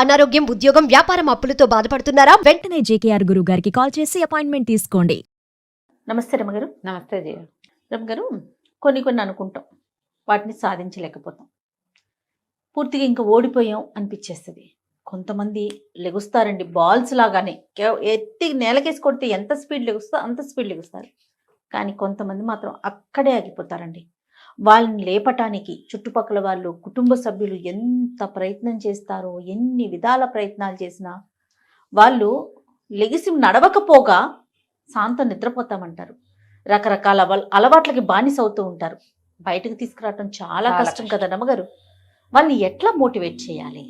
అనారోగ్యం, ఉద్యోగం, వ్యాపారం అప్పులతో బాధపడుతున్నారా? వెంటనే జేకేఆర్ గురువు గారికి కాల్ చేసి అపాయింట్మెంట్ తీసుకోండి. నమస్తే రమగారు. నమస్తే జయ. రమగారు, కొన్ని అనుకుంటాం, వాటిని సాధించలేకపోతాం, పూర్తిగా ఇంకా ఓడిపోయాం అనిపించేస్తుంది. కొంతమంది లెగుస్తారండి బాల్స్ లాగానే, ఎత్తి నేలకేసి కొడితే ఎంత స్పీడ్ లెగుస్తో అంత స్పీడ్ లెగుస్తారు. కానీ కొంతమంది మాత్రం అక్కడే ఆగిపోతారండి. వాళ్ళని లేపటానికి చుట్టుపక్కల వాళ్ళు, కుటుంబ సభ్యులు ఎంత ప్రయత్నం చేస్తారో, ఎన్ని విధాల ప్రయత్నాలు చేసినా వాళ్ళు లెగిసి నడవకపోగా శాంతం నిద్రపోతామంటారు. రకరకాల అలవాట్లకి బానిస అవుతూ ఉంటారు. బయటకు తీసుకురావటం చాలా కష్టం కదా రమగారు. వాళ్ళని ఎట్లా మోటివేట్ చేయాలి?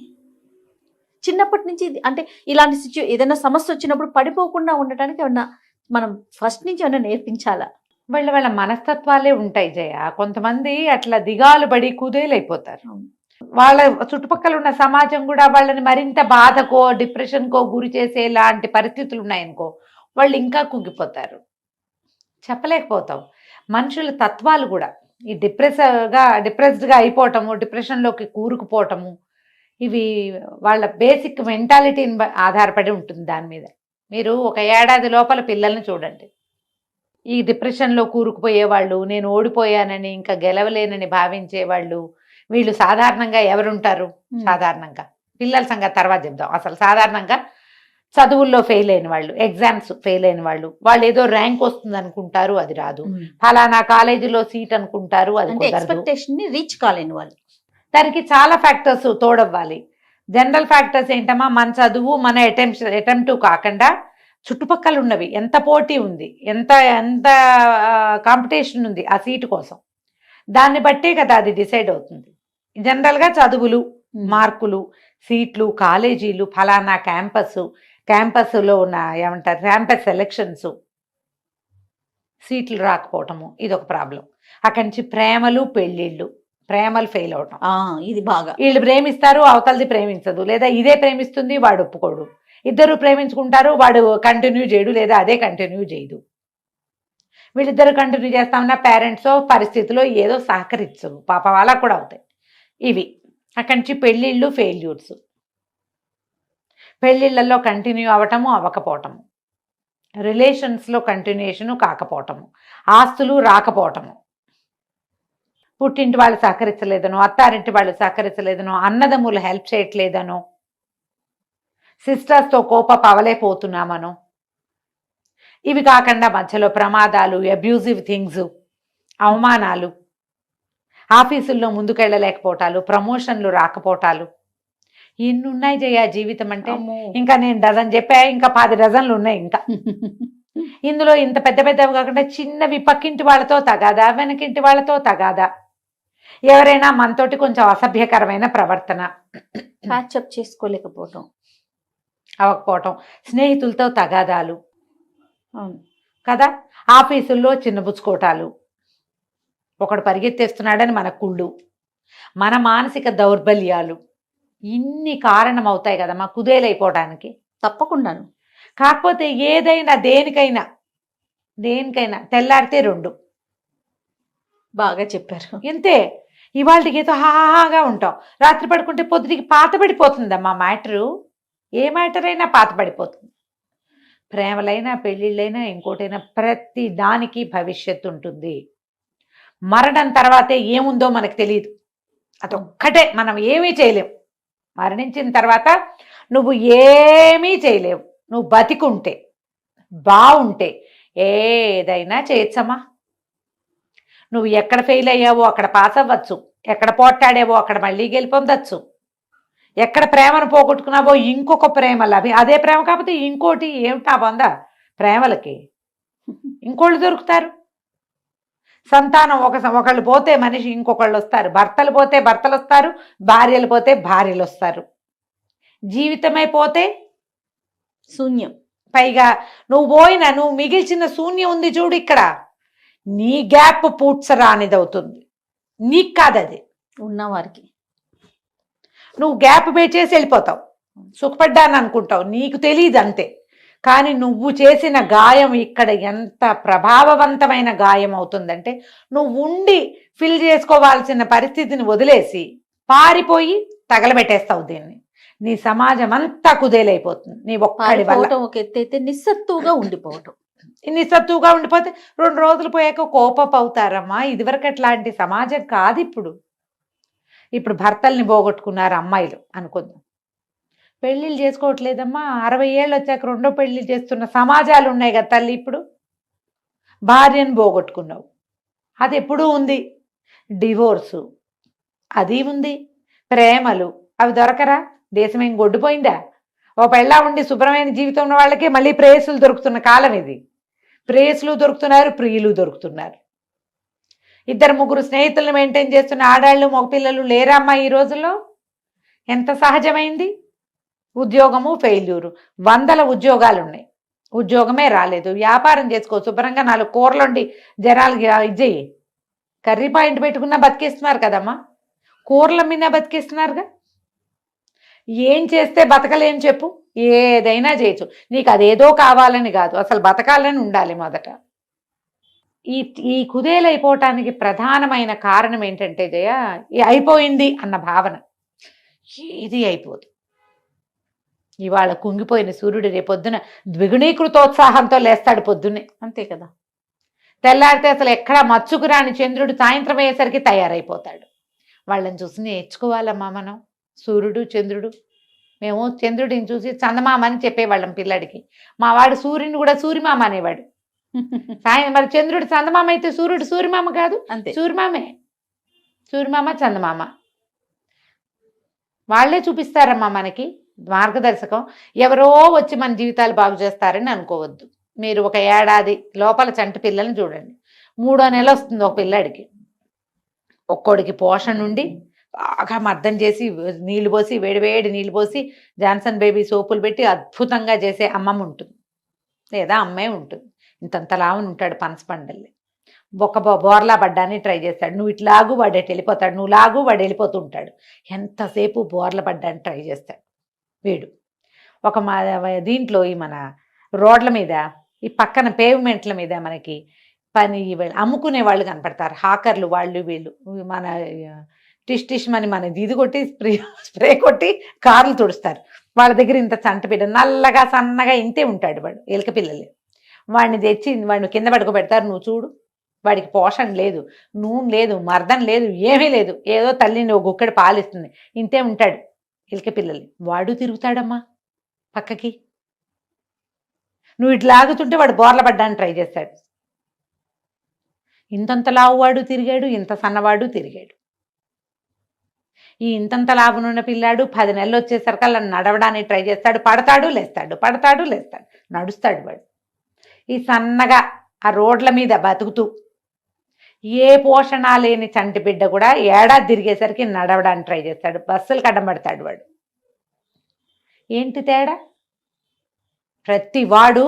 చిన్నప్పటి నుంచి అంటే ఇలాంటి ఏదైనా సమస్య వచ్చినప్పుడు పడిపోకుండా ఉండటానికి ఏమన్నా మనం ఫస్ట్ నుంచి ఏమన్నా నేర్పించాలా? వాళ్ళ మనస్తత్వాలే ఉంటాయి జయ. కొంతమంది అట్లా దిగాలు పడి కుదేలైపోతారు. వాళ్ళ చుట్టుపక్కల ఉన్న సమాజం కూడా వాళ్ళని మరింత బాధకో డిప్రెషన్కో గురి చేసే లాంటి పరిస్థితులు ఉన్నాయనుకో, వాళ్ళు ఇంకా కుంగిపోతారు. చెప్పలేకపోతాం. మనుషుల తత్వాలు కూడా ఈ డిప్రెస్డ్గా అయిపోవటము, డిప్రెషన్లోకి కూరుకుపోవటము, ఇవి వాళ్ళ బేసిక్ మెంటాలిటీని ఆధారపడి ఉంటుంది. దాని మీద మీరు ఒక ఏడాది లోపల పిల్లల్ని చూడండి, ఈ డిప్రెషన్లో కూరుకుపోయేవాళ్ళు, నేను ఓడిపోయానని ఇంకా గెలవలేనని భావించేవాళ్ళు, వీళ్ళు సాధారణంగా ఎవరుంటారు? సాధారణంగా పిల్లల సంగతి తర్వాత చెప్దాం. అసలు సాధారణంగా చదువుల్లో ఫెయిల్ అయిన వాళ్ళు, ఎగ్జామ్స్ ఫెయిల్ అయిన వాళ్ళు, వాళ్ళు ఏదో ర్యాంక్ వస్తుంది అనుకుంటారు, అది రాదు. ఫలానా కాలేజీలో సీట్ అనుకుంటారు, అది ఎక్స్పెక్టేషన్ ని రీచ్ కాలేని వాళ్ళు. దానికి చాలా ఫ్యాక్టర్స్ తోడవ్వాలి. జనరల్ ఫ్యాక్టర్స్ ఏంటమ్మా, మన చదువు, మన అటెంప్ట్ కాకుండా చుట్టుపక్కల ఉన్నవి, ఎంత పోటీ ఉంది, ఎంత కాంపిటీషన్ ఉంది ఆ సీటు కోసం, దాన్ని బట్టే కదా అది డిసైడ్ అవుతుంది. జనరల్గా చదువులు, మార్కులు, సీట్లు, కాలేజీలు, ఫలానా క్యాంపస్లో ఉన్న ఏమంటారు క్యాంపస్ సెలక్షన్స్, సీట్లు రాకపోవటము, ఇది ఒక ప్రాబ్లం. అక్కడి నుంచి ప్రేమలు, పెళ్ళిళ్ళు, ప్రేమలు ఫెయిల్ అవటం. ఇది బాగా, వీళ్ళు ప్రేమిస్తారు, అవతలది ప్రేమించదు, లేదా ఇదే ప్రేమిస్తుంది, వాడు ఒప్పుకోడు. ఇద్దరు ప్రేమించుకుంటారు, వాడు కంటిన్యూ చేయడు, లేదా అదే కంటిన్యూ చేయదు. వీళ్ళిద్దరు కంటిన్యూ చేస్తామన్నా పేరెంట్స్ పరిస్థితిలో ఏదో సహకరించవు, పాప వాళ్ళకు కూడా అవుతాయి ఇవి. అక్కడి నుంచి పెళ్ళిళ్ళు, ఫెయిల్యూర్స్, పెళ్ళిళ్ళల్లో కంటిన్యూ అవ్వటము, అవ్వకపోవటము, రిలేషన్స్లో కంటిన్యూషను కాకపోవటము, ఆస్తులు రాకపోవటము, పుట్టింటి వాళ్ళు సహకరించలేదనో, అత్తారింటి వాళ్ళు సహకరించలేదనో, అన్నదమ్ములు హెల్ప్ చేయట్లేదనో, సిస్టర్స్తో పవలేకపోతున్నామనో, ఇవి కాకుండా మధ్యలో ప్రమాదాలు, అబ్యూజివ్ థింగ్స్, అవమానాలు, ఆఫీసుల్లో ముందుకెళ్ళలేకపోవటాలు, ప్రమోషన్లు రాకపోవటాలు, ఇన్ని ఉన్నాయి జయ జీవితం అంటే. ఇంకా నేను డజన్ చెప్పా, ఇంకా 10 డజన్లు ఉన్నాయి ఇంకా. ఇందులో ఇంత పెద్దవి కాకుండా చిన్నవి, పక్కింటి వాళ్ళతో తగాదా, వెనకింటి వాళ్ళతో తగాదా, ఎవరైనా మనతోటి కొంచెం అసభ్యకరమైన ప్రవర్తన, ప్యాచప్ చేసుకోలేకపోవటం, అవ్వకపోవటం, స్నేహితులతో తగాదాలు కదా, ఆఫీసుల్లో చిన్నబుచ్చుకోవటాలు, ఒకడు పరిగెత్తేస్తున్నాడని మన కుళ్ళు, మన మానసిక దౌర్బల్యాలు, ఇన్ని కారణం అవుతాయి కదమ్మా కుదేలైపోవడానికి. తప్పకుండాను. కాకపోతే ఏదైనా దేనికైనా తెల్లారితే 2. బాగా చెప్పారు. ఇంతే. ఇవాళకి ఏదో హాహాగా ఉంటాం, రాత్రి పడుకుంటే పొద్దుటికి పాత పడిపోతుందమ్మా మ్యాటరు. ఏ మ్యాటర్ అయినా పాత పడిపోతుంది. ప్రేమలైనా, పెళ్ళిళ్ళైనా, ఇంకోటైనా, ప్రతి దానికి భవిష్యత్తు ఉంటుంది. మరణం తర్వాతే ఏముందో మనకు తెలియదు, అదొక్కటే మనం ఏమీ చేయలేం. మరణించిన తర్వాత నువ్వు ఏమీ చేయలేవు. నువ్వు బతికుంటే, బాగుంటే ఏదైనా చేయొచ్చమ్మా. నువ్వు ఎక్కడ ఫెయిల్ అయ్యావో అక్కడ పాస్ అవ్వచ్చు, ఎక్కడ పోట్లాడావో అక్కడ మళ్ళీ గెలుపొందొచ్చు, ఎక్కడ ప్రేమను పోగొట్టుకున్నావో ఇంకొక ప్రేమ అదే ప్రేమ కాకపోతే ఇంకోటి ఏమిటా పొందా ప్రేమలకి, ఇంకోళ్ళు దొరుకుతారు. సంతానం ఒకళ్ళు పోతే మనిషి ఇంకొకళ్ళు వస్తారు, భర్తలు పోతే భర్తలు వస్తారు, భార్యలు పోతే భార్యలు వస్తారు. జీవితమే పోతే శూన్యం. పైగా నువ్వు మిగిల్చిన శూన్యం ఉంది చూడు, ఇక్కడ నీ గ్యాప్ పూడ్చరా అనేది అవుతుంది. నీకు కాదది, ఉన్నవారికి. నువ్వు గ్యాప్ చేసి వెళ్ళిపోతావు, సుఖపడ్డాను అనుకుంటావు, నీకు తెలియదు అంతే. కానీ నువ్వు చేసిన గాయం ఇక్కడ ఎంత ప్రభావవంతమైన గాయం అవుతుందంటే, నువ్వు ఉండి ఫిల్ చేసుకోవాల్సిన పరిస్థితిని వదిలేసి పారిపోయి తగలబెట్టేస్తావు దీన్ని. నీ సమాజం అంతా కుదేలైపోతుంది నీ ఒక్కడి వల్ల. పారిపోవటం ఒక ఎత్తు అయితే నిస్సత్తువుగా ఉండిపోవటం. నిస్సత్తుగా ఉండిపోతే 2 రోజులు పోయాక కోపపు అవుతారమ్మా. ఇదివరకు అట్లాంటి సమాజం కాదు ఇప్పుడు. ఇప్పుడు భర్తల్ని పోగొట్టుకున్నారు అమ్మాయిలు అనుకుందాం, పెళ్ళిళ్ళు చేసుకోవట్లేదమ్మా. 60 ఏళ్ళు వచ్చాక రెండో పెళ్లి చేస్తున్న సమాజాలు ఉన్నాయి కదా తల్లి. ఇప్పుడు భార్యను పోగొట్టుకున్నావు, అది ఎప్పుడూ ఉంది. డివోర్సు అది ఉంది. ప్రేమలు అవి దొరకరా? దేశం ఏం గొడ్డుపోయిందా? ఓ పెళ్ళా ఉండి శుభ్రమైన జీవితం ఉన్న వాళ్ళకే మళ్ళీ ప్రేయసులు దొరుకుతున్న కాలం ఇది. ప్రేయసులు దొరుకుతున్నారు, ప్రియులు దొరుకుతున్నారు. 2-3 స్నేహితులను మెయింటైన్ చేస్తున్న ఆడాళ్ళు మగపిల్లలు లేరమ్మా ఈ రోజుల్లో. ఎంత సహజమైంది. ఉద్యోగము ఫెయిల్యూరు. 100 ఉద్యోగాలు ఉన్నాయి, ఉద్యోగమే రాలేదు. వ్యాపారం చేసుకో, శుభ్రంగా 4 కూరలు వండి జనాలకి ఇచ్చేయి. కర్రీ పాయింట్ పెట్టుకున్నా బతికిస్తున్నారు కదమ్మా, కూరల మీద బతికిస్తున్నారుగా. ఏం చేస్తే బతకలేని చెప్పు? ఏదైనా చేయొచ్చు. నీకు అదేదో కావాలని కాదు, అసలు బతకాలని ఉండాలి మొదట. ఈ కుదేలైపోవటానికి ప్రధానమైన కారణం ఏంటంటే జయ, అయిపోయింది అన్న భావన. ఏది అయిపోదు. ఇవాళ కుంగిపోయిన సూర్యుడు రేపొద్దున ద్విగుణీకృతోత్సాహంతో లేస్తాడు పొద్దున్నే. అంతే కదా. తెల్లారితే అసలు ఎక్కడా మచ్చుకురాని చంద్రుడు సాయంత్రం అయ్యేసరికి తయారైపోతాడు. వాళ్ళని చూసి నేర్చుకోవాలమ్మా మనం. సూర్యుడు చంద్రుడు, మేము చంద్రుడిని చూసి చందమామ అని చెప్పేవాళ్ళం పిల్లాడికి. మా వాడు సూర్యుని కూడా సూర్యమామ అనేవాడు. మరి చంద్రుడు చందమామ అయితే సూర్యుడు సూర్యమామ కాదు, అంతే. సూర్యమామే. సూర్యమామ చందమామ వాళ్ళే చూపిస్తారమ్మా మనకి మార్గదర్శకం. ఎవరో వచ్చి మన జీవితాలు బాగు చేస్తారని అనుకోవద్దు. మీరు ఒక ఏడాది లోపల చంటి పిల్లల్ని చూడండి. 3వ నెల వస్తుంది ఒక పిల్లాడికి. ఒక్కోడికి పోషణ నుండి బాగా మర్దం చేసి నీళ్లు పోసి వేడివేడి నీళ్లు పోసి జాన్సన్ బేబీ సోపులు పెట్టి అద్భుతంగా చేసే అమ్మమ్మ ఉంటుంది, లేదా అమ్మే ఉంటుంది. ఇంతంతలావుని ఉంటాడు పనసపండల్ని. ఒక బోర్లా పడ్డాన్ని ట్రై చేస్తాడు. నువ్వు ఇట్లాగు వాడు ఎటు వెళ్ళిపోతాడు, నువ్వు లాగు వాడు వెళ్ళిపోతూ ఉంటాడు. ఎంతసేపు బోర్ల పడ్డాన్ని ట్రై చేస్తాడు వీడు. ఒక దీంట్లో ఈ మన రోడ్ల మీద, ఈ పక్కన పేవ్మెంట్ల మీద మనకి పని అమ్ముకునే వాళ్ళు కనపడతారు, హాకర్లు. వాళ్ళు వీళ్ళు మన టిష్ మని మన ఇది కొట్టి స్ప్రే కొట్టి కార్లు తుడుస్తారు. వాళ్ళ దగ్గర ఇంత చంట బిడ్డ నల్లగా సన్నగా ఇంతే ఉంటాడు వాడు, ఎలుక పిల్లలే. వాడిని తెచ్చి వాడిని కింద పడుకోబెడతారు. నువ్వు చూడు, వాడికి పోషణ లేదు, నూనె లేదు, మర్దం లేదు, ఏమీ లేదు. ఏదో తల్లిని ఒక గుక్కడి పాలిస్తుంది, ఇంతే ఉంటాడు ఎలుక పిల్లల్ని. వాడు తిరుగుతాడమ్మా పక్కకి. నువ్వు ఇట్లా లాగుతుంటే వాడు బోర్ల పడ్డానికి ట్రై చేస్తాడు. ఇంతంత లావువాడు తిరిగాడు, ఇంత సన్నవాడు తిరిగాడు. ఈ ఇంతంత లాభనున్న పిల్లాడు 10 నెలలు వచ్చేసరికల్లా నడవడానికి ట్రై చేస్తాడు. పడతాడు లేస్తాడు, పడతాడు లేస్తాడు, నడుస్తాడు వాడు. ఈ సన్నగా ఆ రోడ్ల మీద బతుకుతూ ఏ పోషణ లేని చంటి బిడ్డ కూడా ఏడాది తిరిగేసరికి నడవడానికి ట్రై చేస్తాడు. బస్సులు కడ్డబడతాడు వాడు. ఏంటి తేడా? ప్రతి వాడు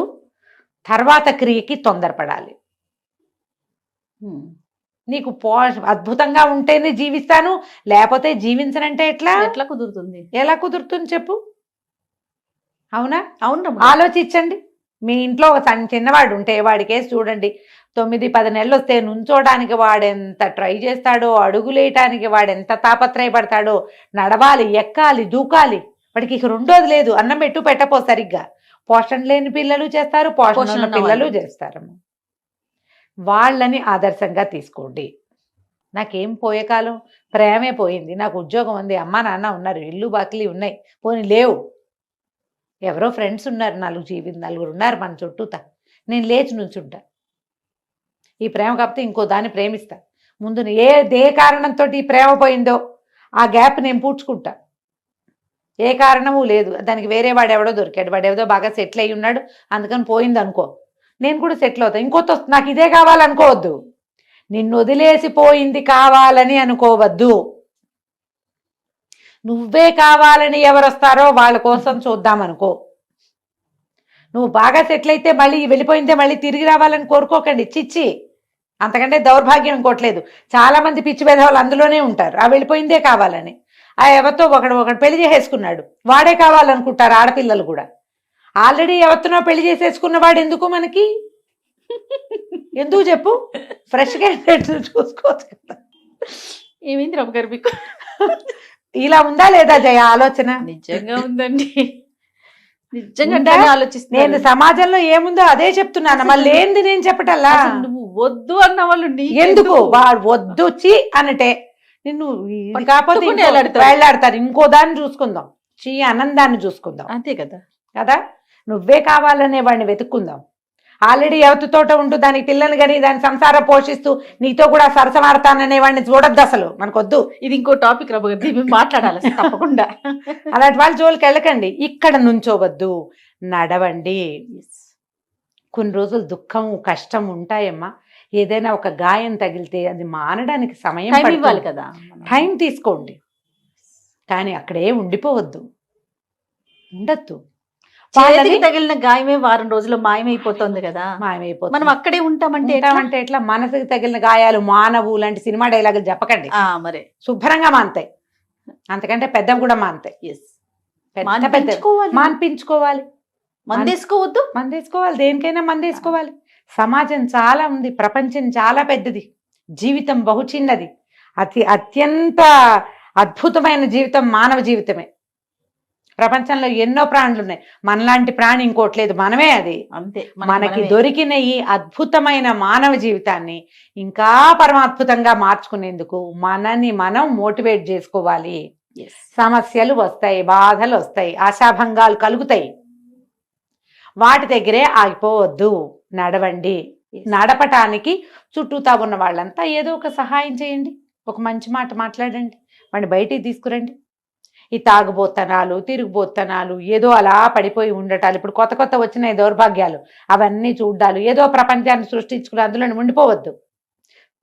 తర్వాత క్రియకి తొందరపడాలి. నీకు అద్భుతంగా ఉంటేనే జీవిస్తాను, లేకపోతే జీవించనంటే ఎట్లా కుదురుతుంది? ఎలా కుదురుతుంది చెప్పు? అవునా? అవును. ఆలోచించండి. మీ ఇంట్లో ఒక చిన్నవాడు ఉంటే వాడికి వేసి చూడండి. 9-10 నెలలు వస్తే నుంచోడానికి వాడెంత ట్రై చేస్తాడో, అడుగులేయటానికి వాడెంత తాపత్రయపడతాడో. నడవాలి, ఎక్కాలి, దూకాలి. వాడికి ఇక రెండోది లేదు. అన్నం పెట్టు పెట్టపో సరిగ్గా. పోషణ లేని పిల్లలు చేస్తారు, పోషణ ఉన్న పిల్లలు చేస్తారు. వాళ్ళని ఆదర్శంగా తీసుకోండి. నాకేం పోయే కాలం, ప్రేమే పోయింది. నాకు ఉద్యోగం ఉంది, అమ్మా నాన్న ఉన్నారు, ఇల్లు బాకిలి ఉన్నాయి, పోనీ లేవు. ఎవరో ఫ్రెండ్స్ ఉన్నారు, 4 ఉన్నారు మన చుట్టూతా. నేను లేచి నుంచుంటా. ఈ ప్రేమ కాకపోతే ఇంకో దాన్ని ప్రేమిస్తా. ముందు ఏ కారణంతో ఈ ప్రేమ పోయిందో ఆ గ్యాప్ నేను పూడ్చుకుంటా. ఏ కారణము లేదు, దానికి వేరే వాడు ఎవడో దొరికాడు, వాడు ఎవడో బాగా సెటిల్ అయ్యి ఉన్నాడు, అందుకని పోయింది అనుకో. నేను కూడా సెటిల్ అవుతాను. ఇంకొత్త నాకు ఇదే కావాలనుకోవద్దు. నిన్ను వదిలేసిపోయింది కావాలని అనుకోవద్దు. నువ్వే కావాలని ఎవరు వస్తారో వాళ్ళ కోసం చూద్దామనుకో. నువ్వు బాగా సెటిల్ అయితే మళ్ళీ వెళ్ళిపోయిందే మళ్ళీ తిరిగి రావాలని కోరుకోకండి. చిచ్చి, అంతకంటే దౌర్భాగ్యం ఇంకోట్లేదు. చాలా మంది పిచ్చి భేదవాళ్ళు అందులోనే ఉంటారు. ఆ వెళ్ళిపోయిందే కావాలని. ఆ ఎవరితో ఒకడు పెళ్లి చేసేసుకున్నాడు, వాడే కావాలనుకుంటారు ఆడపిల్లలు కూడా. ఆల్రెడీ ఎవరితోనో పెళ్లి చేసేసుకున్న వాడు ఎందుకు మనకి? ఎందుకు చెప్పు? ఫ్రెష్గా చూసుకోవచ్చు కదా. ఏమైంది రమ్మ గారు మీకు? ఇలా ఉందా లేదా జయ ఆలోచన? నిజంగా ఉందండి. నిజంగా ఉందా? అట్లానే నేను ఆలోచిస్తున్నాను. సమాజంలో ఏముందో అదే చెప్తున్నాను. మళ్ళీ ఏంది నేను చెప్పటల్లా? అసలు నువ్వు వద్దు అన్న వాళ్ళు ఎందుకు వాడు వద్దు చీ అనటే నిన్ను ఇది కాకపోతే పట్టుకుని ఇంకో వేలాడతారు. వేలాడతారు. ఇంకో దాన్ని చూసుకుందాం, చీ ఆనందాన్ని చూసుకుందాం అంతే కదా. కదా. నువ్వే కావాలనే వాడిని వెతుక్కుందాం. ఆల్రెడీ ఎవరితోట ఉంటూ దానికి పిల్లలు కానీ దాని సంసారం పోషిస్తూ నీతో కూడా సరసమాడతాననే వాడిని చూడొద్దు అసలు, మనకొద్దు. ఇది ఇంకో టాపిక్ రాబోతుంది, మేము మాట్లాడాలి అసలు తప్పకుండా. అలాంటి వాళ్ళ జోలికి వెళ్ళకండి. ఇక్కడ నుంచోవద్దు, నడవండి. కొన్ని రోజులు దుఃఖం కష్టం ఉంటాయమ్మా. ఏదైనా ఒక గాయం తగిలితే అది మానడానికి సమయం టైం పడుతుంది. ఇవ్వాలి కదా. టైం తీసుకోండి, కానీ అక్కడే ఉండిపోవద్దు, ఉండద్దు. చేతికి తగిలిన గాయమే వారం రోజుల్లో మాయమైపోతుంది కదా. మాయమైపోతుంది. మనం అక్కడే ఉంటామంటే ఎట్లా? ఉంటామంటే ఎట్లా? మనసుకి తగిలిన గాయాలు మానవు లాంటి సినిమా డైలాగులు చెప్పకండి. మరి శుభ్రంగా మానతాయి, అంతకంటే పెద్దవి కూడా మానతాయి. మాన్పించుకోవాలి. మందేసుకోవద్దు. మందేసుకోవాలి, దేనికైనా మందేసుకోవాలి. సమాజం చాలా ఉంది, ప్రపంచం చాలా పెద్దది, జీవితం బహు చిన్నది. అత్యంత అద్భుతమైన జీవితం మానవ జీవితమే. ప్రపంచంలో ఎన్నో ప్రాణులు ఉన్నాయి, మనలాంటి ప్రాణి ఇంకోటి లేదు, మనమే అది. అంతే. మనకి దొరికిన ఈ అద్భుతమైన మానవ జీవితాన్ని ఇంకా పరమాద్భుతంగా మార్చుకునేందుకు మనని మనం మోటివేట్ చేసుకోవాలి. సమస్యలు వస్తాయి, బాధలు వస్తాయి, ఆశాభంగాలు కలుగుతాయి, వాటి దగ్గరే ఆగిపోవద్దు, నడవండి. నడపటానికి చుట్టూతా ఉన్న వాళ్ళంతా ఏదో ఒక సహాయం చేయండి, ఒక మంచి మాట మాట్లాడండి, వాడిని బయటికి తీసుకురండి. ఈ తాగుబోత్తనాలు, తిరుగుబోత్తనాలు, ఏదో అలా పడిపోయి ఉండటాలు, ఇప్పుడు కొత్త కొత్త వచ్చిన దౌర్భాగ్యాలు, అవన్నీ చూడ్డాలు, ఏదో ప్రపంచాన్ని సృష్టించుకుని అందులో ఉండిపోవద్దు.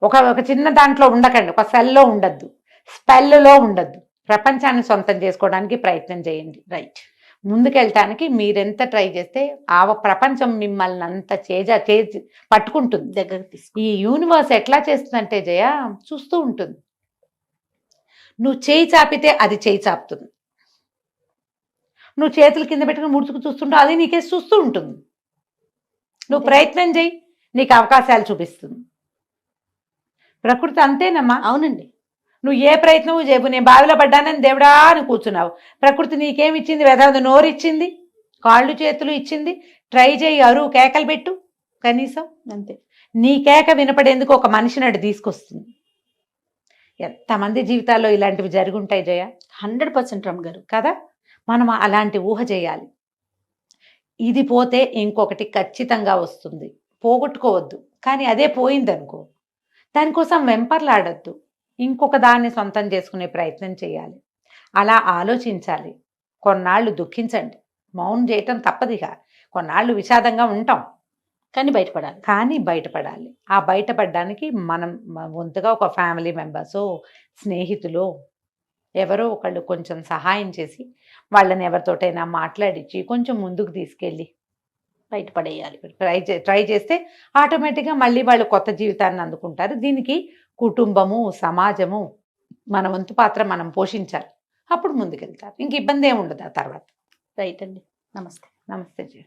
ఒక చిన్న దాంట్లో ఉండకండి, ఒక సెల్లో ఉండద్దు, స్పెల్లో ఉండద్దు. ప్రపంచాన్ని సొంతం చేసుకోవడానికి ప్రయత్నం చేయండి. రైట్. ముందుకెళ్ళటానికి మీరెంత ట్రై చేస్తే ఆ ప్రపంచం మిమ్మల్ని అంత చేసి పట్టుకుంటుంది, దగ్గర తీసుకు. ఈ యూనివర్స్ ఎట్లా చేస్తుందంటే జయ, చూస్తూ ఉంటుంది. నువ్వు చేయి చాపితే అది చేయి చాపుతుంది, నువ్వు చేతులు కింద పెట్టుకుని ముడుచుకు చూస్తుంటావు, అది నీకేసి చూస్తూ ఉంటుంది. నువ్వు ప్రయత్నం చేయి, నీకు అవకాశాలు చూపిస్తుంది. ప్రకృతి అంతేనమ్మా. అవునండి. నువ్వు ఏ ప్రయత్నము చేయవు. నేను బావిలో పడ్డానని దేవుడా అని కూర్చున్నావు, ప్రకృతి నీకేమిచ్చింది? వెదవది నోరు ఇచ్చింది, కాళ్ళు చేతులు ఇచ్చింది. ట్రై చేయి, అరువు కేకలు పెట్టు కనీసం. అంతే. నీ కేక వినపడేందుకు ఒక మనిషిని అటు తీసుకొస్తుంది. ఎంతమంది జీవితాల్లో ఇలాంటివి జరుగుంటాయి జయ. 100% రమ్మ గారు కదా. మనం అలాంటి ఊహ చేయాలి. ఇది పోతే ఇంకొకటి ఖచ్చితంగా వస్తుంది, పోగొట్టుకోవద్దు. కానీ అదే పోయిందనుకో, దానికోసం వెంపర్లాడద్దు, ఇంకొక దాన్ని సొంతం చేసుకునే ప్రయత్నం చేయాలి. అలా ఆలోచించాలి. కొన్నాళ్ళు దుఃఖించండి, మౌనం చేయటం తప్పదిగా. కొన్నాళ్ళు విషాదంగా ఉంటాం, కానీ బయటపడాలి. ఆ బయటపడడానికి మనం వంతుగా ఒక ఫ్యామిలీ మెంబర్సో, స్నేహితులు, ఎవరో ఒకళ్ళు కొంచెం సహాయం చేసి వాళ్ళని ఎవరితోటైనా మాట్లాడించి కొంచెం ముందుకు తీసుకెళ్ళి బయటపడేయాలి. ట్రై చేస్తే ఆటోమేటిక్గా మళ్ళీ వాళ్ళు కొత్త జీవితాన్ని అందుకుంటారు. దీనికి కుటుంబము, సమాజము, మన వంతు పాత్ర మనం పోషించాలి. అప్పుడు ముందుకెళ్తారు, ఇంక ఇబ్బంది ఏమి ఉండదు ఆ తర్వాత. రైట్ అండి. నమస్తే. నమస్తే జయ.